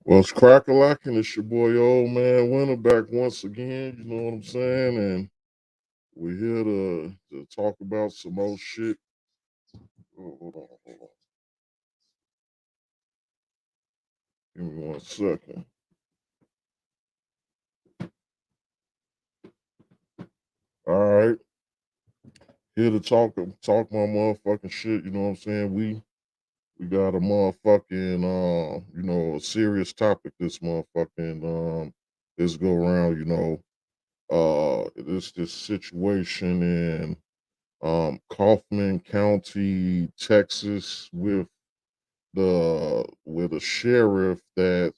Well, it's crack-a-lacking. It's your boy Ole Man Winter back once again. You know what I'm saying? And we're here to talk about some more shit. Oh, hold on. Give me 1 second. All right, here to talk my motherfucking shit. You know what I'm saying? We got a motherfucking a serious topic this motherfucking this go around. This situation in Kaufman County, Texas, with a sheriff that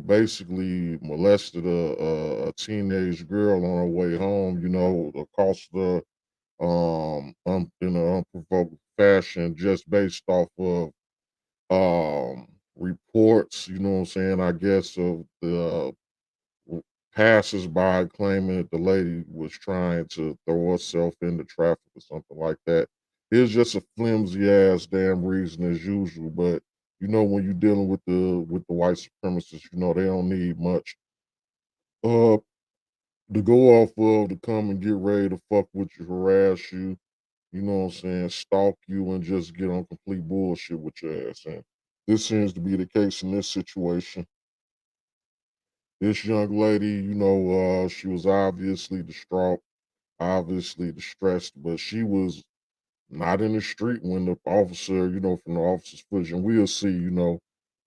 basically molested a teenage girl on her way home. Across the in an unprovoked fashion, just based off of reports. You know what I'm saying? I guess of the passers-by claiming that the lady was trying to throw herself into traffic or something like that. It's just a flimsy ass damn reason as usual, but when you're dealing with the white supremacists, they don't need much uh to go off of to come and get ready to fuck with you, harass you, you know what I'm saying, stalk you and just get on complete bullshit with your ass. And this seems to be the case in this situation. This young lady, she was obviously distraught, obviously distressed, but she was not in the street when the officer, from the officer's footage, and we'll see,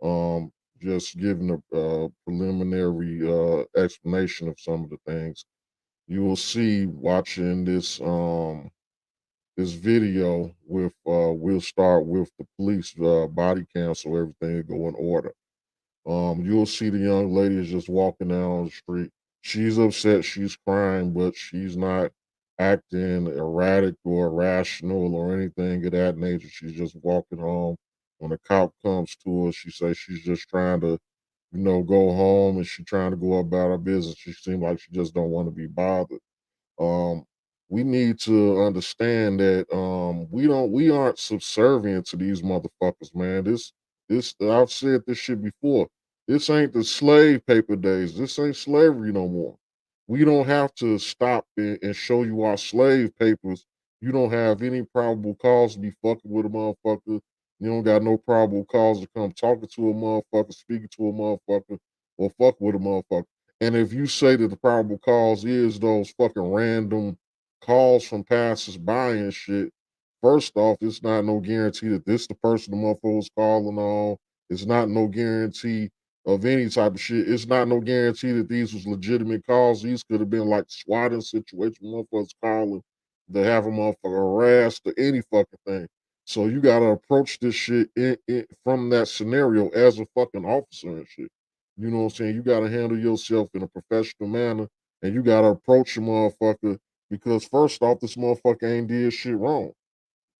um, just giving a preliminary explanation of some of the things. You will see watching this video with we'll start with the police body cam so everything will go in order. You'll see the young lady is just walking down the street. She's upset, she's crying, but she's not acting erratic or irrational or anything of that nature. She's just walking home. When a cop comes to her, she says she's just trying to, go home and she's trying to go about her business. She seems like she just don't want to be bothered. Um, we need to understand that we aren't subservient to these motherfuckers, man. This I've said this shit before. This ain't the slave paper days. This ain't slavery no more. We don't have to stop and show you our slave papers. You don't have any probable cause to be fucking with a motherfucker. You don't got no probable cause to come talking to a motherfucker, speaking to a motherfucker, or fuck with a motherfucker. And if you say that the probable cause is those fucking random calls from passers by and shit, first off, it's not no guarantee that this the person the motherfucker was calling on. It's not no guarantee of any type of shit. It's not no guarantee that these was legitimate calls. These could have been like swatting situation, motherfuckers calling to have a motherfucker harassed or any fucking thing. So you gotta approach this shit from that scenario as a fucking officer and shit. You know what I'm saying? You gotta handle yourself in a professional manner and you gotta approach a motherfucker because first off, this motherfucker ain't did shit wrong.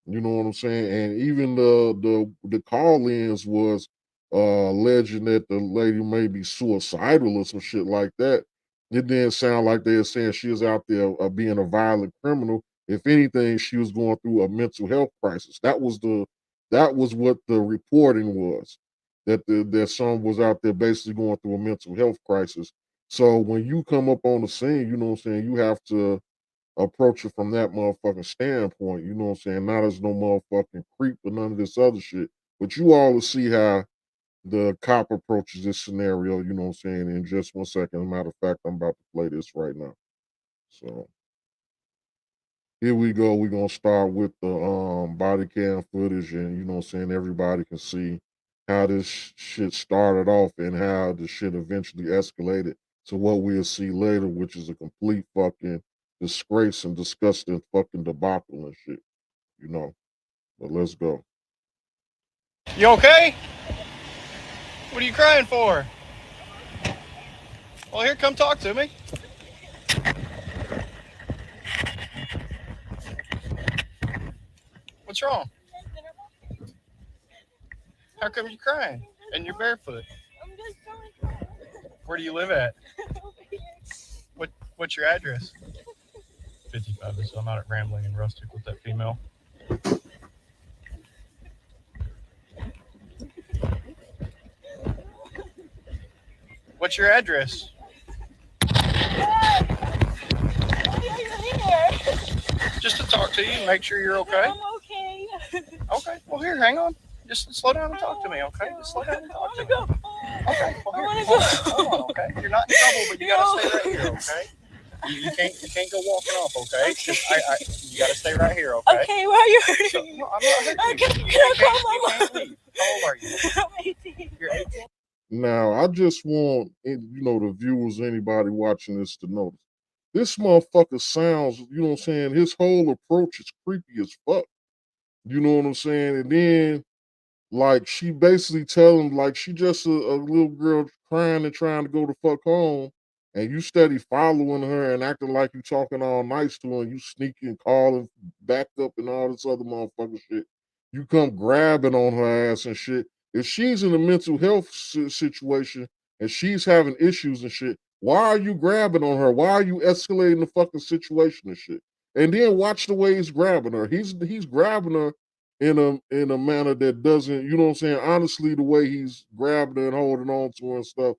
You know what I'm saying? And even the call-ins was alleging that the lady may be suicidal or some shit like that. It didn't sound like they were saying she was out there being a violent criminal. If anything, she was going through a mental health crisis. That was what the reporting was. That someone was out there basically going through a mental health crisis. So when you come up on the scene, you know what I'm saying, you have to approach it from that motherfucking standpoint. You know what I'm saying? Not as no motherfucking creep or none of this other shit. But you all will see how the cop approaches this scenario, you know what I'm saying, in just 1 second. As a matter of fact, I'm about to play this right now. So here we go. We're gonna start with the body cam footage and you know what I'm saying, everybody can see how this shit started off and how the shit eventually escalated to what we'll see later, which is a complete fucking disgrace and disgusting fucking debacle and shit, you know. But let's go. You okay? What are you crying for? Well, here, come talk to me. What's wrong? How come you're crying? And you're barefoot. Where do you live at? What's your address? 55, so I'm out at Rambling and Rustic with that female. What's your address? Why are you here? Just to talk to you and make sure you're okay. I'm okay. Okay. Well, here, hang on. Just slow down and talk to me, okay? Just slow down and talk to me. Okay. Well, here, hold on, okay? You're not in trouble, but you gotta stay right here, okay? You can't go walking off, okay? You gotta stay right here, okay? Okay, why are you hurting me? No, I'm not hurting you. Can I call my mom? Leave. How old are you? I'm 18. You're 18? Now, I just want, the viewers, anybody watching this to notice. This motherfucker sounds, you know what I'm saying? His whole approach is creepy as fuck. You know what I'm saying? And then, like, she basically tell him, like, she just a little girl crying and trying to go the fuck home. And you steady following her and acting like you talking all nice to her, and you sneaking, calling, back up, and all this other motherfucker shit. You come grabbing on her ass and shit. If she's in a mental health situation and she's having issues and shit, why are you grabbing on her? Why are you escalating the fucking situation and shit? And then watch the way he's grabbing her. He's grabbing her in a manner that doesn't, you know what I'm saying? Honestly, the way he's grabbing her and holding on to her and stuff,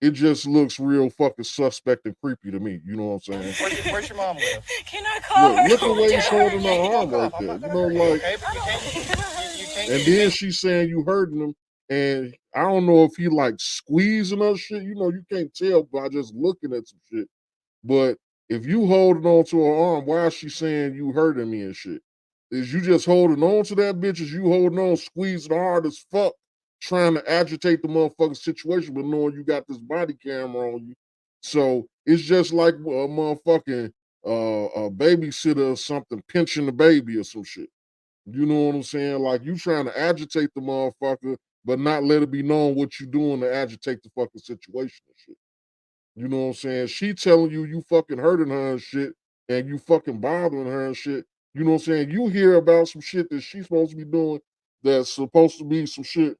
it just looks real fucking suspect and creepy to me. You know what I'm saying? Where's your mom live? Can I call her? Look the way he's holding her arm right there. You know, like, Okay, but you can't. and then she's saying you hurting him, and I don't know if he like squeezing her shit. You know, you can't tell by just looking at some shit. But if you holding on to her arm, why is she saying you hurting me and shit? Is you just holding on to that bitch? Is you holding on, squeezing hard as fuck, trying to agitate the motherfucking situation, but knowing you got this body camera on you? So it's just like a motherfucking a babysitter or something pinching the baby or some shit. You know what I'm saying? Like, you trying to agitate the motherfucker, but not let it be known what you doing to agitate the fucking situation and shit. You know what I'm saying? She telling you fucking hurting her and shit, and you fucking bothering her and shit. You know what I'm saying? You hear about some shit that she's supposed to be doing that's supposed to be some shit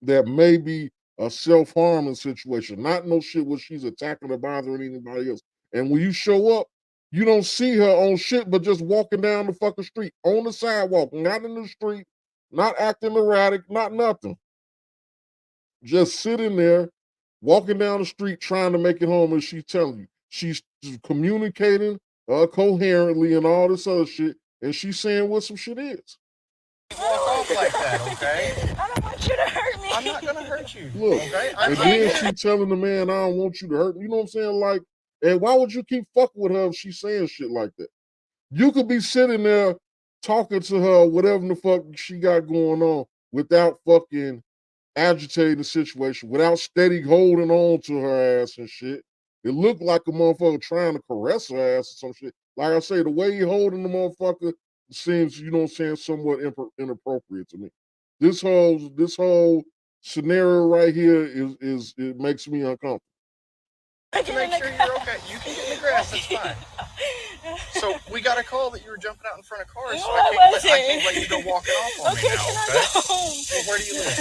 that may be a self-harming situation, not no shit where she's attacking or bothering anybody else. And when you show up, you don't see her on shit, but just walking down the fucking street, on the sidewalk, not in the street, not acting erratic, not nothing. Just sitting there, walking down the street, trying to make it home, and she's telling you. She's communicating coherently and all this other shit, and she's saying what some shit is. Walk off like that, okay? I don't want you to hurt me. I'm not gonna hurt you. Look, okay? And then she telling the man, I don't want you to hurt me. You know what I'm saying? Like, and why would you keep fucking with her if she's saying shit like that? You could be sitting there talking to her, whatever the fuck she got going on, without fucking agitating the situation, without steady holding on to her ass and shit. It looked like a motherfucker trying to caress her ass or some shit. Like I say, the way he holding the motherfucker seems, you know what I'm saying, somewhat inappropriate to me. This whole scenario right here is it makes me uncomfortable. To make sure you're okay. You can get in the grass, that's fine. So we got a call that you were jumping out in front of cars, so I can't let you go walking off on me now, okay? Well, where do you live?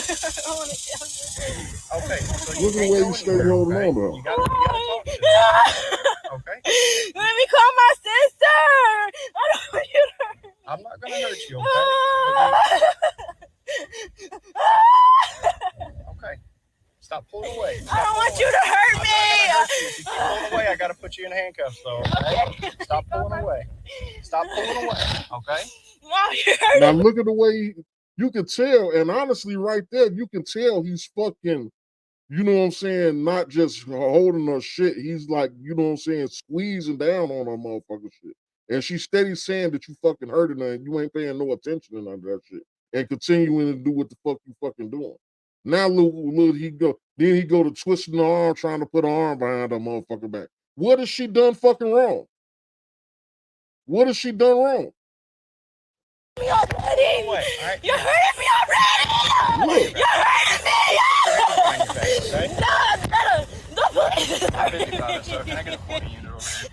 I want to tell you. Okay, so Look at the way you stay holding on to her. You gotta talk to her. Okay? Let me call my sister. I don't want you to hurt me. I'm not gonna hurt you, okay? Okay. Stop pulling away. I don't want you to hurt me. If you keep pulling away, I gotta put you in handcuffs, though. Okay? Stop pulling away. Stop pulling away. Okay? Now look at the way you can tell, and honestly, right there, you can tell he's fucking. You know what I'm saying? Not just holding her shit. He's like, you know what I'm saying, squeezing down on her motherfucking shit. And she's steady saying that you fucking hurting her and you ain't paying no attention to none of that shit. And continuing to do what the fuck you fucking doing. Now look, he go. Then he go to twisting the arm, trying to put her arm behind her motherfucking back. What has she done fucking wrong? What has she done wrong? Me already. Wait, right. You're hurting me already. Look. You're hurting me. Okay? No, that's better. The police is I'm hurting busy about it, me. so can I get a 40 unit over here?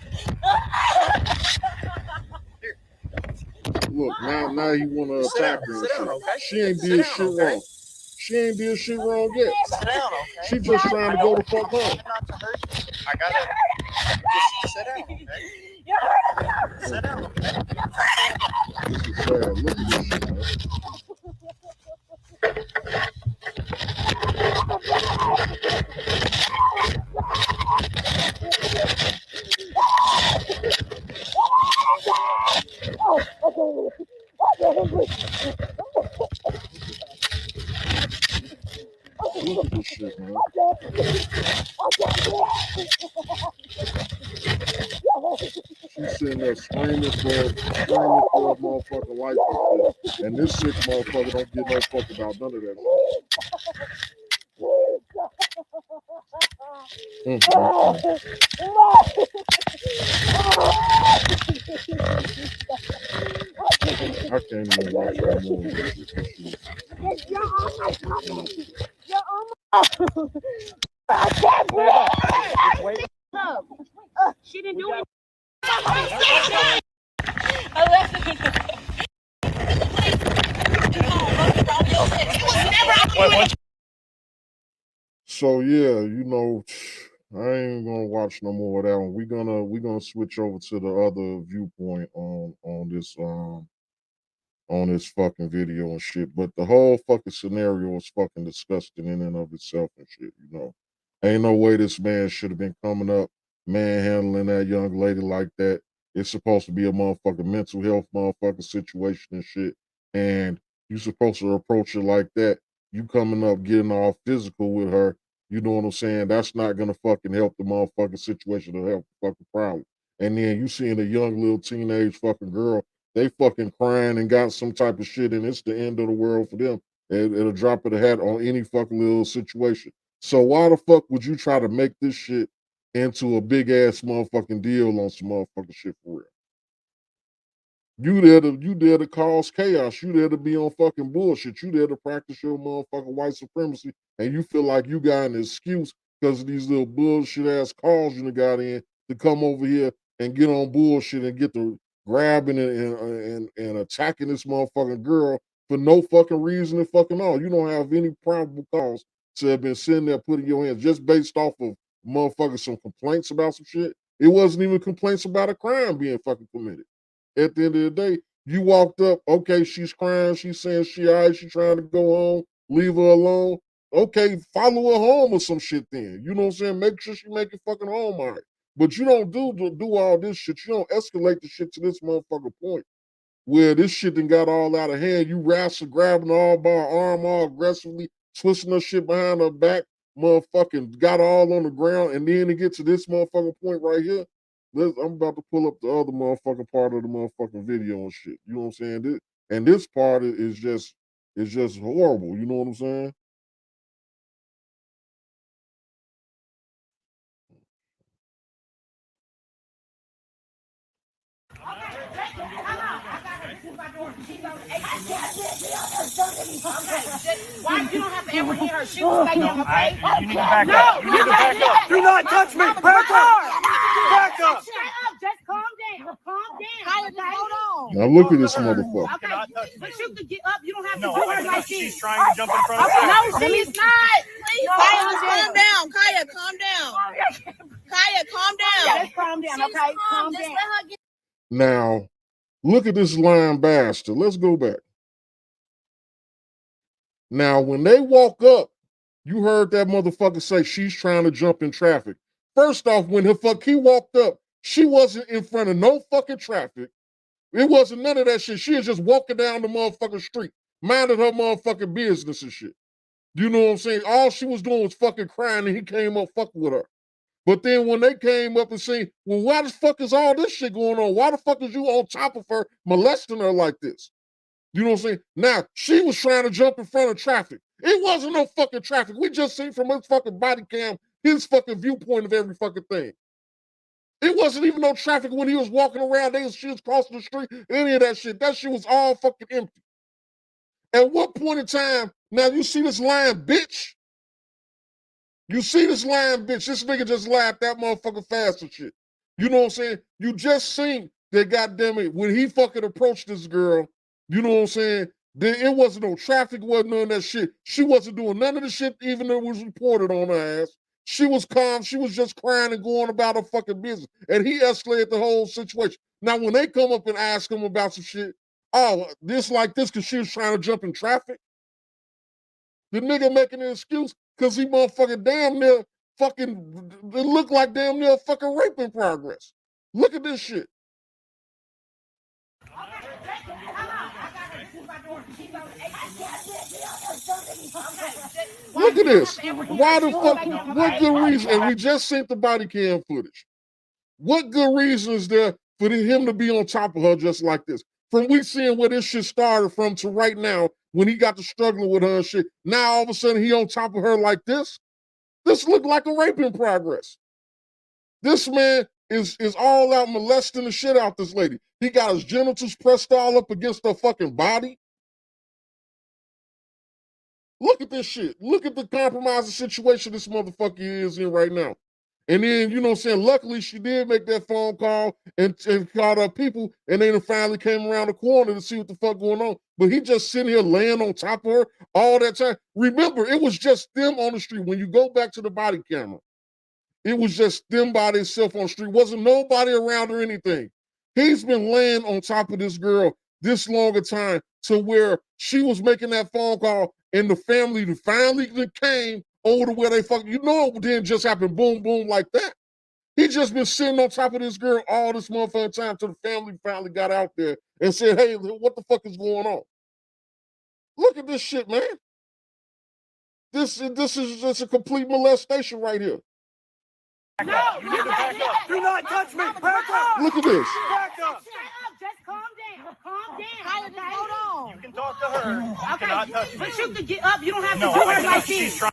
Look, now he want to attack her. Sit down, okay? She ain't did shit wrong. She ain't did shit wrong yet. Sit down, okay? She just trying to go the fuck home. Not to hurt you. I gotta just sit down, okay? You're hurting me already. Sit down, okay? This is sad. Look at this shit, man. Look at this shit, man. She's sitting there screaming for a motherfucking life and shit. And this sick motherfucker don't give no fuck about none of that shit. I can't even watch no more of this shit. She didn't do it. I left it. So yeah, you know, I ain't gonna watch no more of that one. We're gonna switch over to the other viewpoint on this fucking video and shit. But the whole fucking scenario is fucking disgusting in and of itself and shit, you know. Ain't no way this man should have been coming up manhandling that young lady like that. It's supposed to be a motherfucking mental health motherfucking situation and shit. And you supposed to approach it like that. You coming up getting all physical with her, you know what I'm saying? That's not gonna fucking help the motherfucking situation or help the fucking problem. And then you seeing a young little teenage fucking girl, they fucking crying and got some type of shit, and it's the end of the world for them. It'll drop of the hat on any fucking little situation. So why the fuck would you try to make this shit into a big ass motherfucking deal on some motherfucking shit for real? You there to cause chaos. You there to be on fucking bullshit. You there to practice your motherfucking white supremacy, and you feel like you got an excuse because of these little bullshit ass calls you got in to come over here and get on bullshit and get to grabbing and attacking this motherfucking girl for no fucking reason and fucking all. You don't have any probable cause to have been sitting there putting your hands just based off of motherfucking some complaints about some shit. It wasn't even complaints about a crime being fucking committed. At the end of the day, you walked up, okay, she's crying, she's saying she all right, she's trying to go home, leave her alone. Okay, follow her home or some shit then. You know what I'm saying? Make sure she make it fucking home all right. But you don't do all this shit. You don't escalate the shit to this motherfucking point where this shit done got all out of hand. You wrestle, grabbing her all by her arm all aggressively, twisting her shit behind her back, motherfucking got all on the ground, and then to get to this motherfucking point right here. I'm about to pull up the other motherfucking part of the motherfucking video and shit. You know what I'm saying? This part is just horrible. You know what I'm saying? Why you don't have to ever hit her? She was like, okay? You need to back up. You need to back up. Do not touch me! Back up! Back up! Just calm down. Calm down. Hold on. Now look at this motherfucker. Okay, but you can get up. You don't have to do her like this. She's trying to jump in front of No, she's not. Please, Kaya, calm down. Kaya, calm down. Kaya, calm down. Just calm down, okay? Calm down. Now, look at this lying bastard. Let's go back. Now, when they walk up, you heard that motherfucker say she's trying to jump in traffic. First off, when he walked up, she wasn't in front of no fucking traffic. It wasn't none of that shit. She was just walking down the motherfucking street, minding her motherfucking business and shit. You know what I'm saying? All she was doing was fucking crying, and he came up fucking with her. But then when they came up and saying, well, why the fuck is all this shit going on? Why the fuck is you on top of her, molesting her like this? You know what I'm saying? Now, she was trying to jump in front of traffic. It wasn't no fucking traffic. We just seen from his fucking body cam, his fucking viewpoint of every fucking thing. It wasn't even no traffic when he was walking around. She was crossing the street, any of that shit. That shit was all fucking empty. At what point in time, now you see this lying bitch? You see this lying bitch? This nigga just lied that motherfucker fast and shit. You know what I'm saying? You just seen that goddamn it, when he fucking approached this girl, you know what I'm saying? It wasn't no traffic, wasn't none of that shit. She wasn't doing none of the shit even that was reported on her ass. She was calm. She was just crying and going about her fucking business. And he escalated the whole situation. Now, when they come up and ask him about some shit, oh, this like this because she was trying to jump in traffic? The nigga making an excuse because he motherfucking damn near fucking, it looked like damn near fucking rape in progress. Look at this shit. Look at this. Why the fuck? What good reason? And we just sent the body cam footage. What good reason is there for him to be on top of her just like this? From we seeing where this shit started from to right now, when he got to struggling with her and shit, now all of a sudden he on top of her like this? This looked like a rape in progress. This man is all out molesting the shit out this lady. He got his genitals pressed all up against her fucking body. Look at this shit. Look at the compromising situation this motherfucker is in right now. And then, you know what I'm saying, luckily she did make that phone call and called up people, and then finally came around the corner to see what the fuck going on. But he just sitting here laying on top of her all that time. Remember, it was just them on the street. When you go back to the body camera, it was just them by themselves on the street. Wasn't nobody around or anything. He's been laying on top of this girl this long a time to where she was making that phone call and the family finally came over to where they fucking, you know, it didn't just happen boom, boom like that. He just been sitting on top of this girl all this motherfucking time till the family finally got out there and said, hey, what the fuck is going on? Look at this shit, man. This is just a complete molestation right here. No, you need to back up. Do not touch me. Back up. Look at this. Back up. Just calm down. Calm down. Hold on. You can talk to her. You cannot touch me. But you can get up. You don't have to No, do her like she's this. trying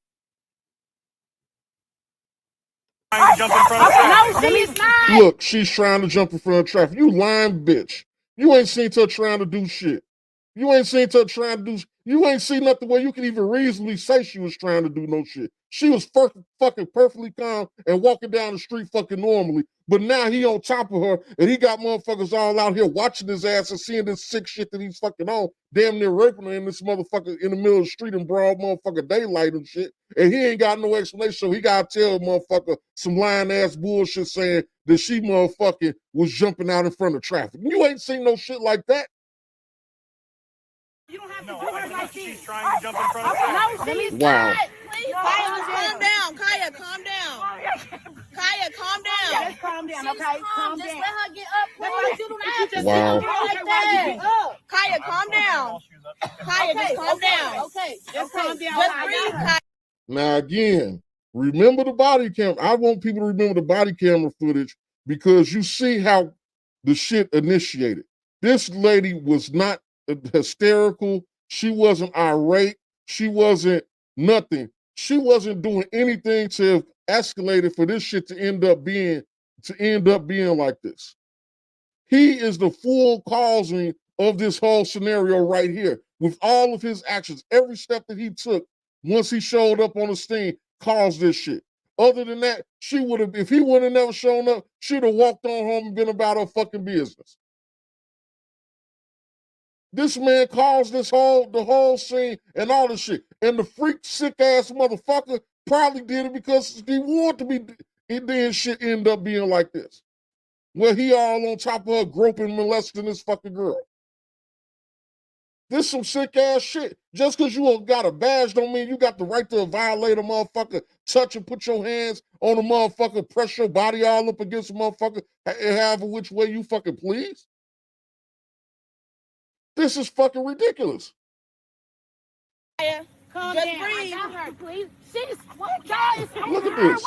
to jump in front of traffic. No, she's not. Look, she's trying to jump in front of traffic. You lying bitch. You ain't seen her trying to do shit. You ain't seen her trying to do, you ain't seen nothing where you can even reasonably say she was trying to do no shit. She was fucking perfectly calm and walking down the street fucking normally. But now he on top of her and he got motherfuckers all out here watching his ass and seeing this sick shit that he's fucking on, damn near raping her in this motherfucker in the middle of the street in broad motherfucker daylight and shit. And he ain't got no explanation, so he gotta tell a motherfucker some lying ass bullshit saying that she motherfucking was jumping out in front of traffic. You ain't seen no shit like that. You don't have to No, do her like she's this. trying to jump in front of traffic. No, she's Wow. not. Please, calm down. Kaya, calm down. Kaya, calm down. Just calm down, okay? Calm down. Just let her get up, please. You don't have to Wow. like that. Kaya, calm down. Kaya, just calm down. Okay, just calm down. Just breathe, Kaya. Now again, remember the body cam. I want people to remember the body camera footage because you see how the shit initiated. This lady was not hysterical. She wasn't irate. She wasn't nothing. She wasn't doing anything to escalate it for this shit to end up being like this. He is the full causing of this whole scenario right here with all of his actions. Every step that he took once he showed up on the scene caused this shit. Other than that, she would have, if he would have never shown up, she'd have walked on home and been about her fucking business. This man caused the whole scene and all this shit. And the freak sick ass motherfucker probably did it because he wanted to be, and then shit end up being like this. Where he all on top of her groping, molesting this fucking girl. This some sick ass shit. Just because you got a badge don't mean you got the right to violate a motherfucker, touch and put your hands on a motherfucker, press your body all up against a motherfucker, however which way you fucking please. This is fucking ridiculous. Calm Just down. breathe. I got her, please. She's what, guys? Look at this.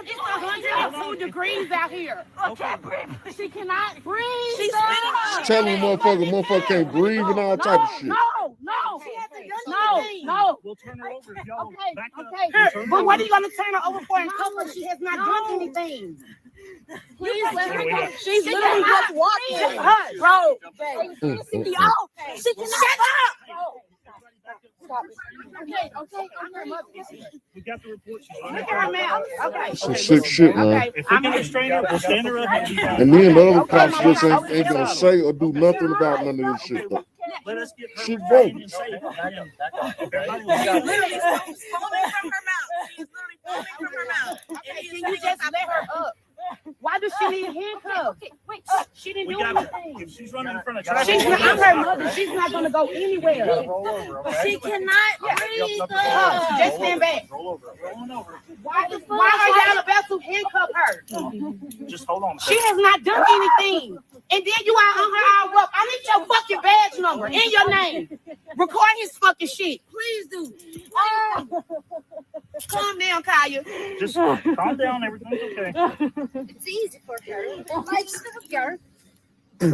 It's 102 degrees out here. Okay, breathe. She cannot breathe. She's She's telling the motherfucker can't breathe and all type of shit. No. We'll turn her over if y'all Okay, back up. okay. But what are you going to turn her over for and cuff her? She has not done anything. Please let her go. She's She's literally literally just walking. Bro. She cannot stop. Okay. We got the report. Look at her mouth. Okay. Some sick shit, man. Okay. If we can restrain her, we'll stand her up. And then the other cops just ain't gonna say or do nothing about none of this shit though. Let us get her She broke. and say it. She's literally foaming from her mouth. She's literally foaming from her mouth. Okay, can you just let her up? Why does she need handcuffs? Wait, she didn't We do got anything. if she's running in front of traffic. She's not, I'm her mother. She's not going to go anywhere. She cannot breathe. Just stand back. Roll over. Rolling over. Why are y'all about to handcuff her? Just hold on. She has not done anything. And then you out on her all rough. I need your fucking badge number and your name. Record his fucking shit. Please do. Calm down, Kaya. Just calm down. Everything's okay. It's easy for her. Like, her. He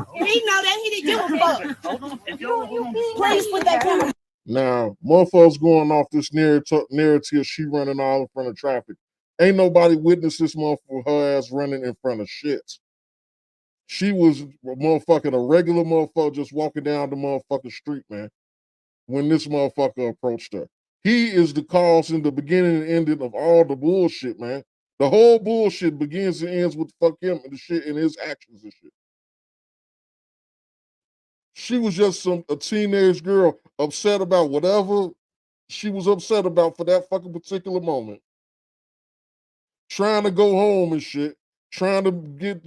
know that. He didn't give a fuck. Hold on. If y'all hold on. Please put that camera. Now, motherfuckers going off this narrative, she running all in front of traffic. Ain't nobody witnessed this motherfucker, her ass running in front of shit. She was a regular motherfucker just walking down the motherfucking street, man, when this motherfucker approached her. He is the cause in the beginning and ending of all the bullshit, man. The whole bullshit begins and ends with fuck him and the shit and his actions and shit. She was just a teenage girl upset about whatever she was upset about for that fucking particular moment. Trying to go home and shit, trying to get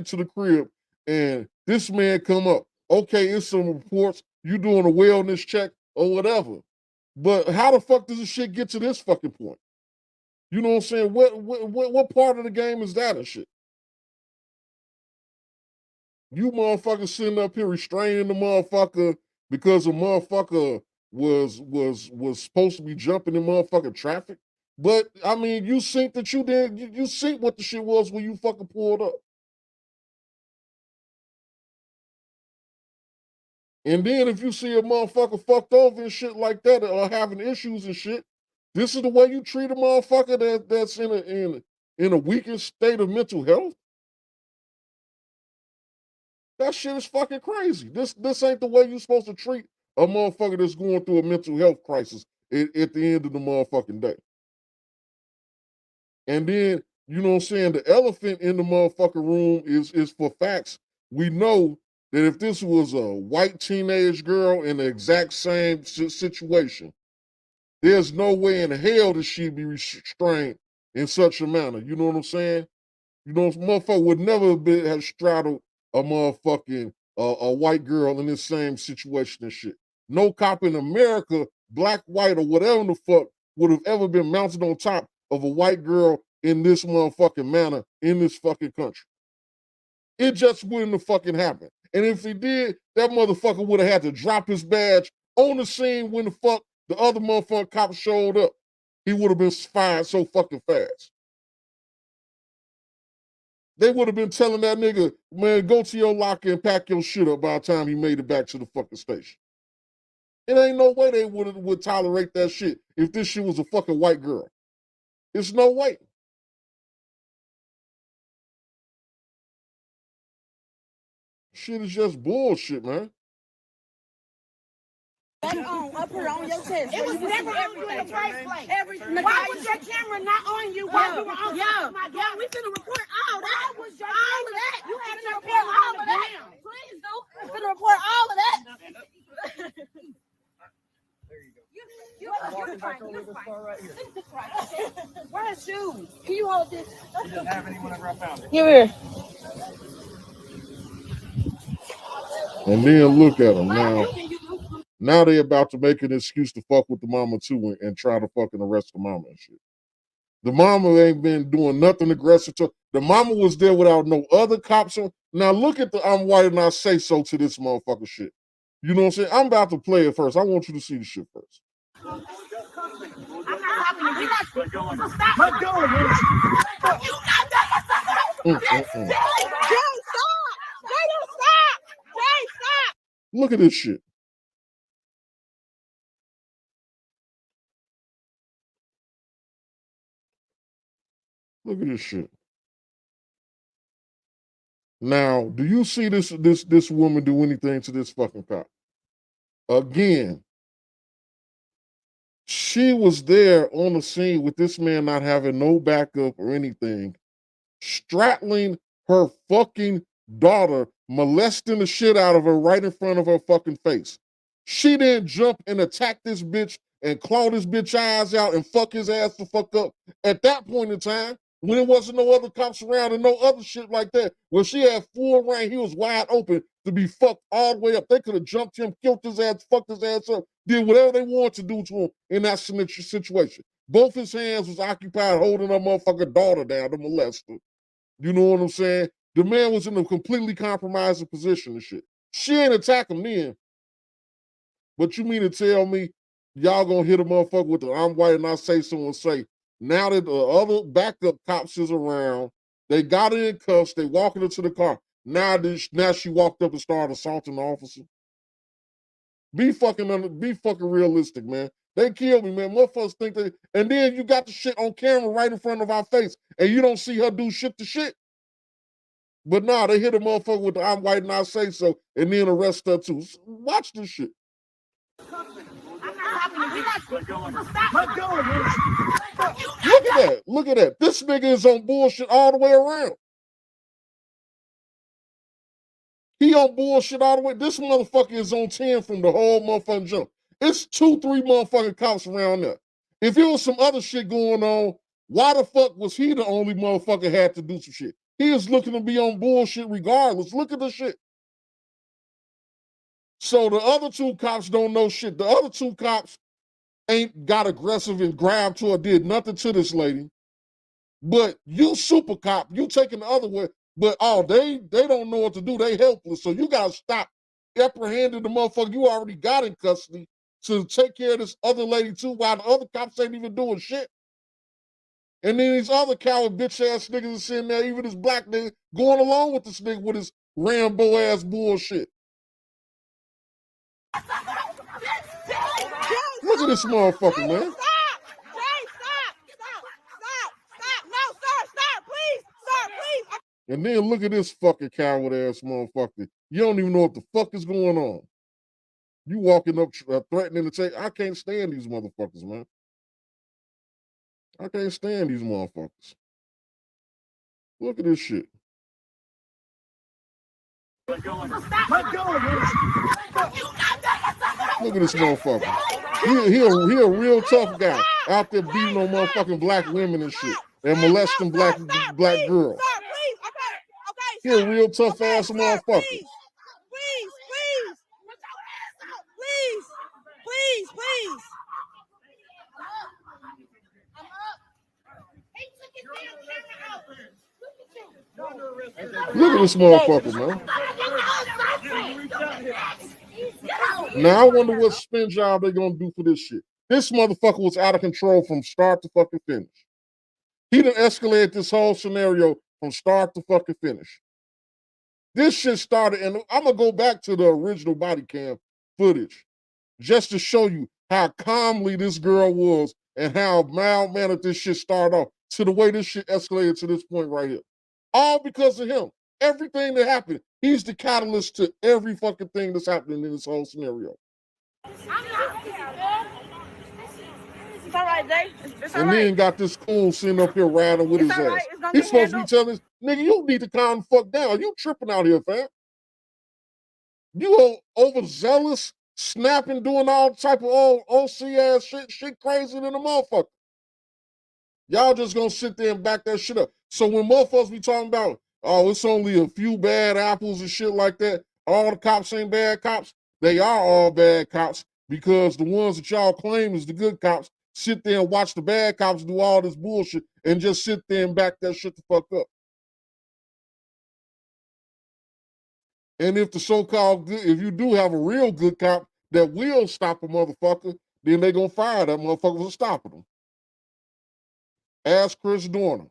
to the crib, and this man come up. Okay, it's some reports, you doing a wellness check or whatever. But how the fuck does this shit get to this fucking point? You know what I'm saying? What part of the game is that and shit? You motherfuckers sitting up here restraining the motherfucker because the motherfucker was supposed to be jumping in motherfucking traffic. But I mean, you think that you did, you see what the shit was when you fucking pulled up. And then if you see a motherfucker fucked over and shit like that or having issues and shit, this is the way you treat a motherfucker that's in a weakened state of mental health? That shit is fucking crazy. This ain't the way you're supposed to treat a motherfucker that's going through a mental health crisis at the end of the motherfucking day. And then, you know what I'm saying, the elephant in the motherfucking room is for facts. We know that if this was a white teenage girl in the exact same situation, there's no way in hell that she'd be restrained in such a manner. You know what I'm saying? You know, motherfucker would never have straddled a motherfucking a white girl in this same situation and shit. No cop in America, black, white, or whatever the fuck, would have ever been mounted on top of a white girl in this motherfucking manner in this fucking country. It just wouldn't have fucking happened. And if he did, that motherfucker would have had to drop his badge on the scene when the fuck the other motherfucking cop showed up. He would have been fired so fucking fast. They would have been telling that nigga, man, go to your locker and pack your shit up by the time he made it back to the fucking station. It ain't no way they would tolerate that shit if this shit was a fucking white girl. There's no way. Shit is just bullshit, man. Up here on your chest. It was never on you in the first place. Why was your camera not on you while you were on my dog? We finna report all that. Why was your all of that? You had to report all of that. Please do. Finna report all of that. You're fine. Where's shoes? Can you hold this? You didn't have any whenever I found it. Here. And then look at them now. Now they about to make an excuse to fuck with the mama too and try to fucking arrest the mama and shit. The mama ain't been doing nothing aggressive to. The mama was there without no other cops. Now look at the I'm white and I say so to this motherfucker shit. You know what I'm saying? I'm about to play it first. I want you to see the shit first. I'm not stopping you. Let go. You got that. Jay, stop. Jay, stop. Look at this shit. Look at this shit. Now, do you see this woman do anything to this fucking cop? Again, she was there on the scene with this man not having no backup or anything, straddling her fucking daughter, molesting the shit out of her right in front of her fucking face. She didn't jump and attack this bitch and claw this bitch eyes out and fuck his ass the fuck up at that point in time when there wasn't no other cops around and no other shit like that. When she had full reign, he was wide open to be fucked all the way up. They could have jumped him, killed his ass, fucked his ass up, did whatever they wanted to do to him in that situation. Both his hands was occupied holding her motherfucking daughter down to molest her. You know what I'm saying? The man was in a completely compromising position and shit. She ain't attack him then. But you mean to tell me y'all gonna hit a motherfucker with the I'm white and I say so and say, now that the other backup cops is around, they got her in cuffs, they walking her to the car. Now she walked up and started assaulting the officer. Be fucking realistic, man. They killed me, man. Motherfuckers think they, and then you got the shit on camera right in front of our face, and you don't see her do shit to shit. But nah, they hit a motherfucker with the I'm white and I say so, and then arrest her too. Watch this shit. Look at that. Look at that. This nigga is on bullshit all the way around. He on bullshit all the way. This motherfucker is on 10 from the whole motherfucking jump. It's 2-3 motherfucking cops around there. If there was some other shit going on, why the fuck was he the only motherfucker had to do some shit? He is looking to be on bullshit regardless. Look at the shit. So the other 2 cops don't know shit. The other 2 cops ain't got aggressive and grabbed her or did nothing to this lady. But you super cop, you taking the other way. But they don't know what to do. They helpless. So you gotta stop apprehending the motherfucker you already got in custody to take care of this other lady too, while the other cops ain't even doing shit. And then these other coward bitch ass niggas are sitting there, even this black nigga, going along with this nigga with his Rambo ass bullshit. Look at this motherfucker, man. And then look at this fucking coward ass motherfucker. You don't even know what the fuck is going on. You walking up threatening to take. I can't stand these motherfuckers, man. I can't stand these motherfuckers. Look at this shit. Look at this motherfucker. He a real tough guy out there beating on motherfucking black women and shit and molesting black girls. He a real tough ass motherfucker. Please. Look at this motherfucker, man. Now I wonder what spin job they gonna do for this shit. This motherfucker was out of control from start to fucking finish. He done escalated this whole scenario from start to fucking finish. This shit started, and I'm gonna go back to the original body cam footage just to show you how calmly this girl was and how mild-mannered this shit started off to the way this shit escalated to this point right here. All because of him. Everything that happened, he's the catalyst to every fucking thing that's happening in this whole scenario. It's all right, Jay. It's all and right. then got this coon sitting up here riding with It's his all ass. right. It's gonna He's get supposed to be handled. telling us, nigga, you need to calm the fuck down. You tripping out here, fam. You overzealous, snapping, doing all type of old OC ass shit crazy than a motherfucker. Y'all just gonna sit there and back that shit up. So when motherfuckers be talking about, oh, it's only a few bad apples and shit like that, all the cops ain't bad cops, they are all bad cops because the ones that y'all claim is the good cops sit there and watch the bad cops do all this bullshit and just sit there and back that shit the fuck up. And if the so-called good, if you do have a real good cop that will stop a motherfucker, then they gonna fire that motherfucker for stopping them. Ask Chris Dorner.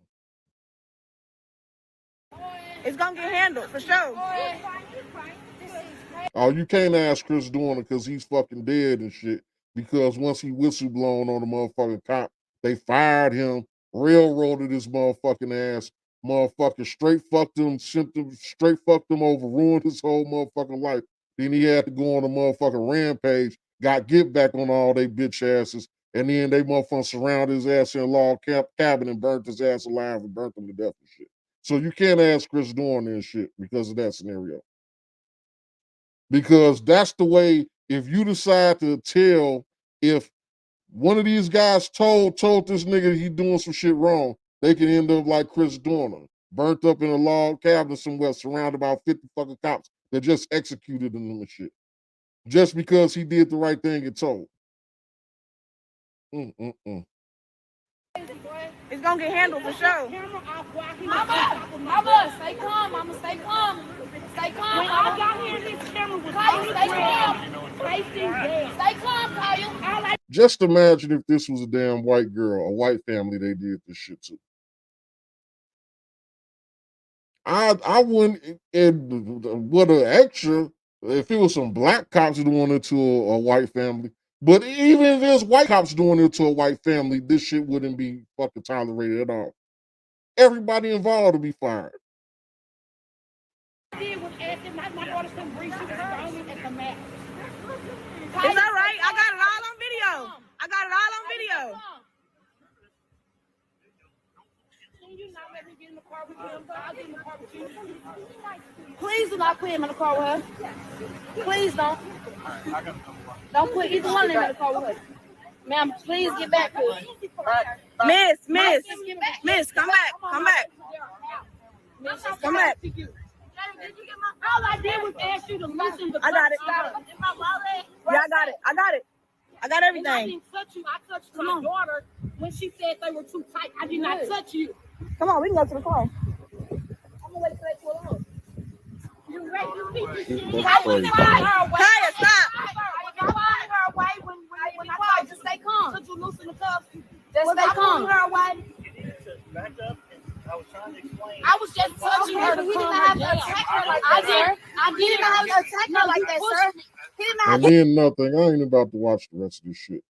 It's gonna get handled for sure. Oh, you can't ask Chris Dorner because he's fucking dead and shit. Because once he whistleblown on the motherfucking cop, they fired him, railroaded his motherfucking ass, motherfucking straight fucked him, straight fucked him over, ruined his whole motherfucking life. Then he had to go on a motherfucking rampage, got get back on all they bitch asses, and then they motherfucking surrounded his ass in a log cabin and burnt his ass alive and burnt him to death and shit. So you can't ask Chris Dorner and shit because of that scenario. Because that's the way, if you decide to tell, if one of these guys told this nigga he doing some shit wrong, they can end up like Chris Dorner, burnt up in a log cabin somewhere, surrounded by 50 fucking cops that just executed him and shit. Just because he did the right thing and told. It's It's gonna get handled for sure. Mama, stay calm. Mama, stay calm. Stay calm. When I got here, this camera was stay calm. Stay calm, Kyle. Just imagine if this was a damn white girl, a white family they did this shit to. I wouldn't, and what an extra if it was some black cops doing it to a white family. But even if there's white cops doing it to a white family, this shit wouldn't be fucking tolerated at all. Everybody involved would be fired. It's all right. I got it all on video. I got it all on video. Can you not let me get in the car with him? I'll get in the car with you. Please do not put him in the car with her. Please don't. Don't put either one of them in the car with her. Ma'am, please get back to us. Miss, come back. Come back. Come back. All I did was ask you to listen to. I got it. Yeah, I got it. I got everything. And I didn't touch you. I touched my daughter when she said they were too tight. I did not touch you. Come on, we can go to the car. I'm gonna wait till they pull up. You're right. I wouldn't have her away. Kaya, stop. I wouldn't have her away when I told you stay calm. Could you loosen the cuffs? Just stay calm. Her away. Back up. I was trying to explain. I was just touching her. We didn't have to attack her like that. I didn't have to attack her like that, sir. And then nothing. I ain't about to watch the rest of this shit.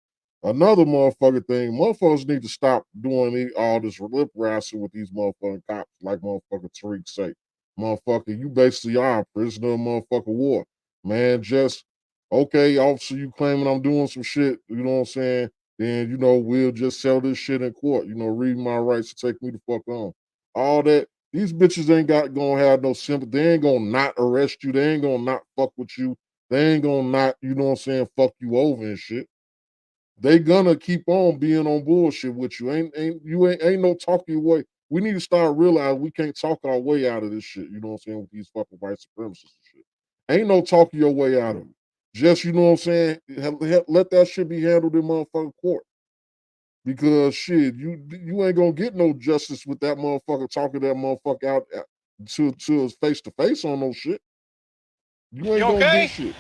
Another motherfucking thing, motherfuckers need to stop doing all this lip wrestling with these motherfucking cops, like motherfucking Tariq say. Motherfucker, you basically are a prisoner of motherfucking war. Man, just, okay, officer, you claiming I'm doing some shit, you know what I'm saying? Then, you know, we'll just settle this shit in court. You know, read my rights to take me the fuck on. All that, these bitches ain't gonna have no sympathy. They ain't gonna not arrest you. They ain't gonna not fuck with you. They ain't gonna not, you know what I'm saying, fuck you over and shit. They gonna keep on being on bullshit with you. Ain't no talking your way. We need to start realizing we can't talk our way out of this shit. You know what I'm saying, with these fucking white supremacists and shit. Ain't no talking your way out of it. Just, you know what I'm saying, let that shit be handled in motherfucking court. Because shit, you ain't gonna get no justice with that motherfucker talking that motherfucker out to face to face on no shit. You ain't gonna get shit.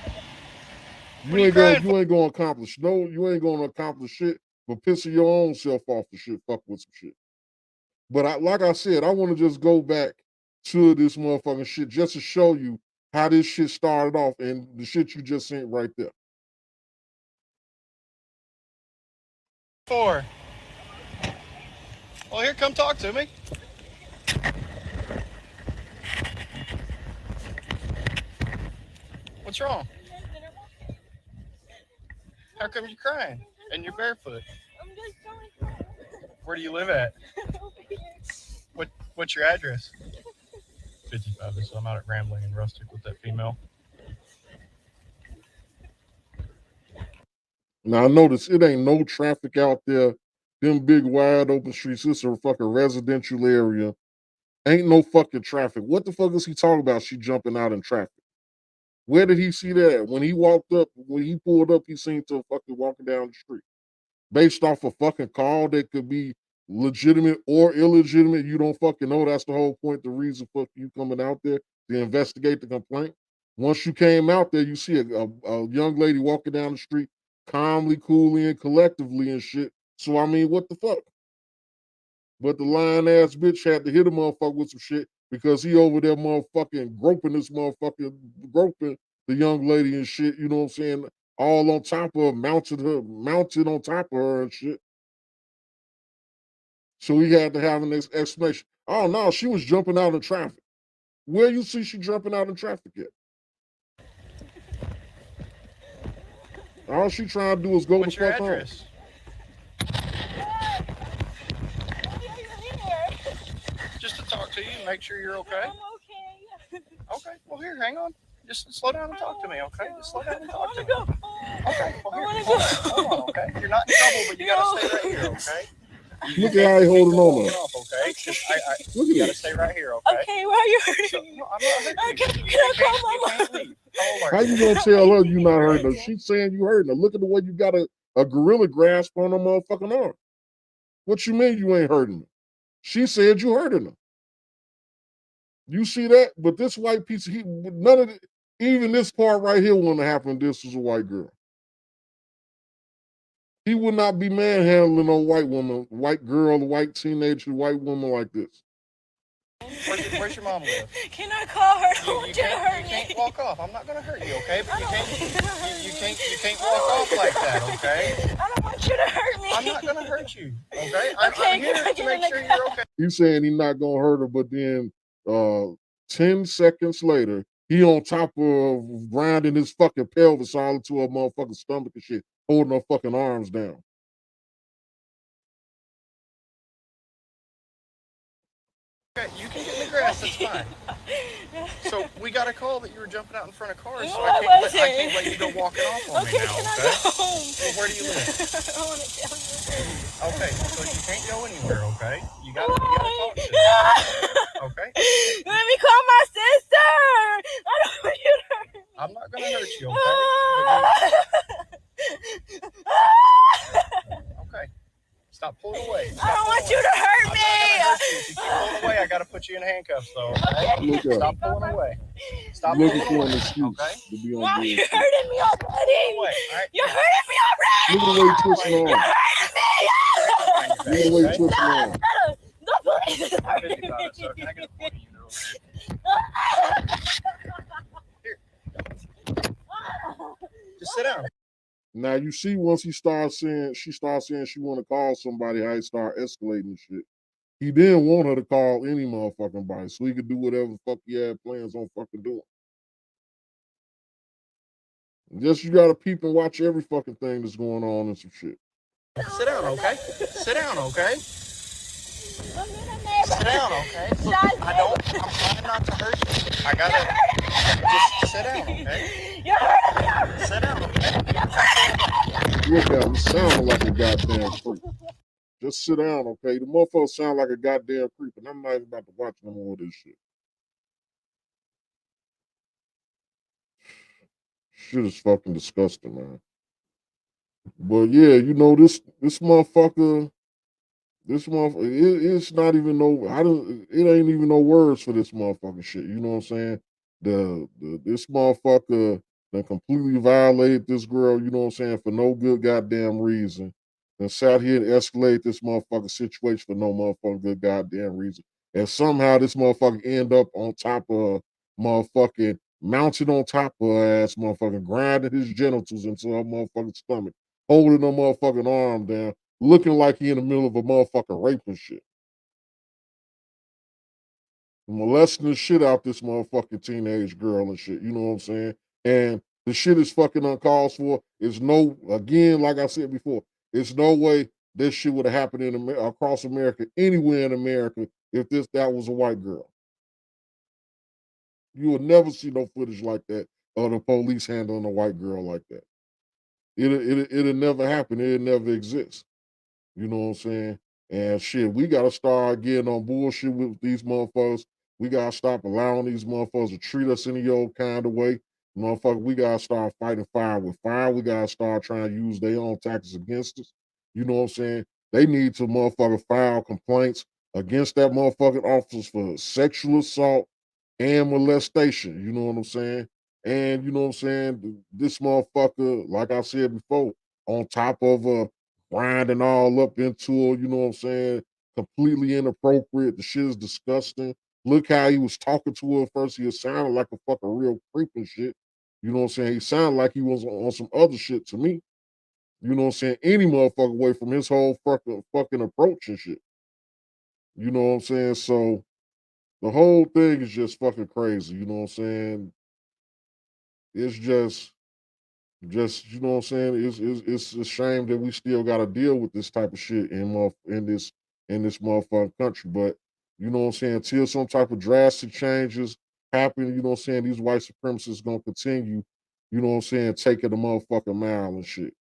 You ain't gonna accomplish shit but pissing your own self off for shit, fuck with some shit. But like I said, I want to just go back to this motherfucking shit just to show you how this shit started off and the shit you just seen right there. Well, here, come talk to me. What's wrong? How come you're crying and you're barefoot? I'm just going. Where do you live at? What's your address? 55. So I'm out at Rambling and Rustic with that female. Now I notice it ain't no traffic out there. Them big wide open streets. This is a fucking residential area. Ain't no fucking traffic. What the fuck is he talking about? She jumping out in traffic. Where did he see that? When he pulled up, he seemed to fucking walking down the street. Based off a fucking call that could be legitimate or illegitimate. You don't fucking know. That's the whole point, the reason for you coming out there to investigate the complaint. Once you came out there, you see a young lady walking down the street calmly, coolly, and collectively and shit. So, I mean, what the fuck? But the lying ass bitch had to hit a motherfucker with some shit because he over there motherfucking groping the young lady and shit, you know what I'm saying? All on top of her, mounted on top of her and shit. So he had to have an explanation. Oh no, she was jumping out in traffic. Where you see she jumping out in traffic at? All she trying to do is go What's the fuck home. your address? Just to talk to you and make sure you're okay. I'm okay. Okay, well here, hang on. Just slow down and talk to me, okay? Just slow down and talk to me. Go. Okay, well here, hold on, okay? You're not in trouble, but you gotta stay right here, okay? Look at how he holding on. Okay? Look You at gotta it. stay right here, okay? Okay, why are you hurting So, me? no, I'm not hurting you. Okay, can I call my mom? You can't leave. How old are How you gonna tell her you not hurting her? She's saying you hurting her. Look at the way you got a gorilla grasp on her motherfucking arm. What you mean you ain't hurting her? She said you hurting her. You see that? But this white piece of none of it, even this part right here wouldn't have happened. This was a white girl. He would not be manhandling a white woman, white girl, white teenager, white woman like this. Where's your mom live? Can I call her? I don't want you to hurt You me. can't walk off. I'm not gonna hurt you, okay? But you can't walk off like that, okay? I don't want you to hurt me. I'm not gonna hurt you, okay? I'm Okay, here can I to get make in the sure car? you're okay. He's saying he's not gonna hurt her, but then 10 seconds later, he on top of grinding his fucking pelvis all into her motherfucking stomach and shit, holding her fucking arms down. Okay, you can get in the grass, that's fine. So we got a call that you were jumping out in front of cars, so No, I I can't let you go walking off on me Okay, now, can I okay? go home? Well, where do you live? I don't want to tell you. Okay, so you can't go anywhere, okay? You gotta talk to me. Okay? Let me call my sister. I don't want you to hurt me. I'm not gonna hurt you, okay? Okay. Stop pulling away. I don't want you to hurt me. If you keep pulling away, I gotta put you in handcuffs, though. Okay? Look at Stop pulling away. Stop looking pulling for an away. excuse Okay? to be on Mom, bullshit. you're hurting me already. Away. All right? You're hurting me already. Look at the way he twisting You're on. hurting me. Look at the way he twisting on. The police is hurting Can I me. get a point of you, Here. Just sit down. Now you see once she starts saying she want to call somebody, how he start escalating shit. He didn't want her to call any motherfucking body, so he could do whatever the fuck he had plans on fucking doing. Just you gotta peep and watch every fucking thing that's going on and some shit. Sit down, okay? Sit down, okay? Sit down, okay? Look, I'm trying not to hurt you. I gotta just sit down, okay? You're hurting me. Sit down, okay? Look at him, he sounding like a goddamn creep. Just sit down, okay? The motherfucker sound like a goddamn creep, and I'm not even about to watch no more of this shit. Shit is fucking disgusting, man. But yeah, you know, this motherfucker, it's not even it ain't even no words for this motherfucking shit. You know what I'm saying? This motherfucker that completely violated this girl, you know what I'm saying, for no good goddamn reason. And sat here and escalate this motherfucking situation for no motherfucking good goddamn reason. And somehow this motherfucker end up on top of motherfucking mounted on top of her ass, motherfucking grinding his genitals into her motherfucking stomach, holding her motherfucking arm down, looking like he in the middle of a motherfucking rape and shit. Molesting the shit out this motherfucking teenage girl and shit. You know what I'm saying? And the shit is fucking uncalled for. Again, like I said before, it's no way this shit would have happened across America, anywhere in America, if that was a white girl. You would never see no footage like that of the police handling a white girl like that. It'll never happen. It'll never exist. You know what I'm saying? And shit, we gotta start getting on bullshit with these motherfuckers. We gotta stop allowing these motherfuckers to treat us any old kind of way. Motherfucker, we gotta start fighting fire with fire. We gotta start trying to use their own tactics against us. You know what I'm saying? They need to motherfucker file complaints against that motherfucking officers for sexual assault and molestation. You know what I'm saying? And you know what I'm saying? This motherfucker, like I said before, on top of grinding all up into her, you know what I'm saying? Completely inappropriate. The shit is disgusting. Look how he was talking to her first. He sounded like a fucking real creep and shit. You know what I'm saying? He sounded like he was on some other shit to me. You know what I'm saying? Any motherfucker away from his whole fucking approach and shit. You know what I'm saying? So the whole thing is just fucking crazy. You know what I'm saying? It's just you know what I'm saying. It's a shame that we still got to deal with this type of shit in this motherfucking country. But you know what I'm saying. Until some type of drastic changes happen, you know what I'm saying. These white supremacists gonna continue. You know what I'm saying. Taking the motherfucking mile and shit.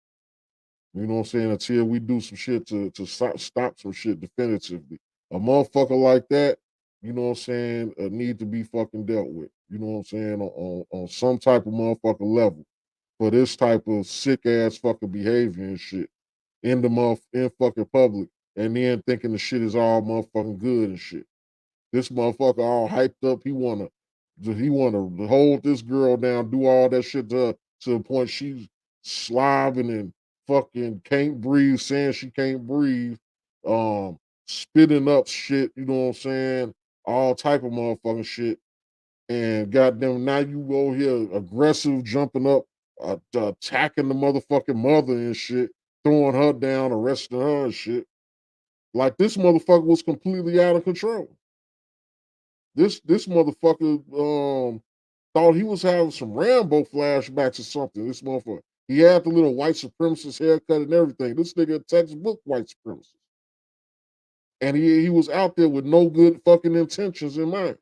You know what I'm saying. Until we do some shit to stop some shit definitively. A motherfucker like that, you know what I'm saying, need to be fucking dealt with. You know what I'm saying on some type of motherfucking level for this type of sick ass fucking behavior and shit in fucking public and then thinking the shit is all motherfucking good and shit. This motherfucker all hyped up. He wanna hold this girl down, do all that shit to the point she's slobbing and fucking can't breathe, saying she can't breathe, spitting up shit, you know what I'm saying? All type of motherfucking shit. And goddamn, now you go here aggressive, jumping up, attacking the motherfucking mother and shit, throwing her down, arresting her and shit. Like this motherfucker was completely out of control. This motherfucker thought he was having some Rambo flashbacks or something. This motherfucker. He had the little white supremacist haircut and everything. This nigga a textbook white supremacist. And he was out there with no good fucking intentions in mind.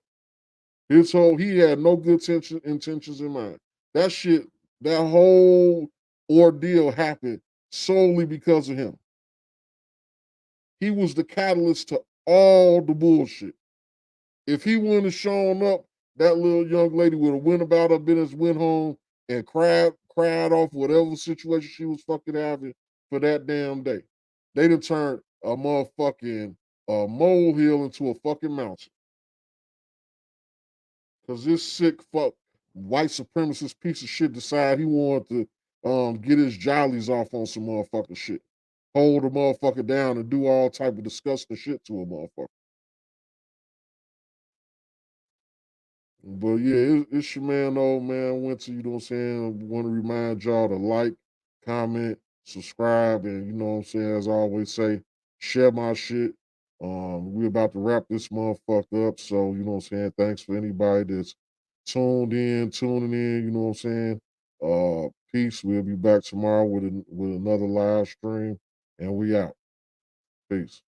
He had no good intentions in mind. That shit, that whole ordeal happened solely because of him. He was the catalyst to all the bullshit. If he wouldn't have shown up, that little young lady would have went about her business, went home, and cried off whatever situation she was fucking having for that damn day. They'd have turned a motherfucking molehill into a fucking mountain. Because this sick fuck white supremacist piece of shit decided he wanted to get his jollies off on some motherfucking shit. Hold a motherfucker down and do all type of disgusting shit to a motherfucker. But yeah, it's your man, Ole Man Winter, you know what I'm saying? I want to remind y'all to like, comment, subscribe, and you know what I'm saying, as I always say, share my shit. We're about to wrap this motherfucker up. So, you know what I'm saying? Thanks for anybody that's tuning in, you know what I'm saying? Peace. We'll be back tomorrow with another live stream. And we out. Peace.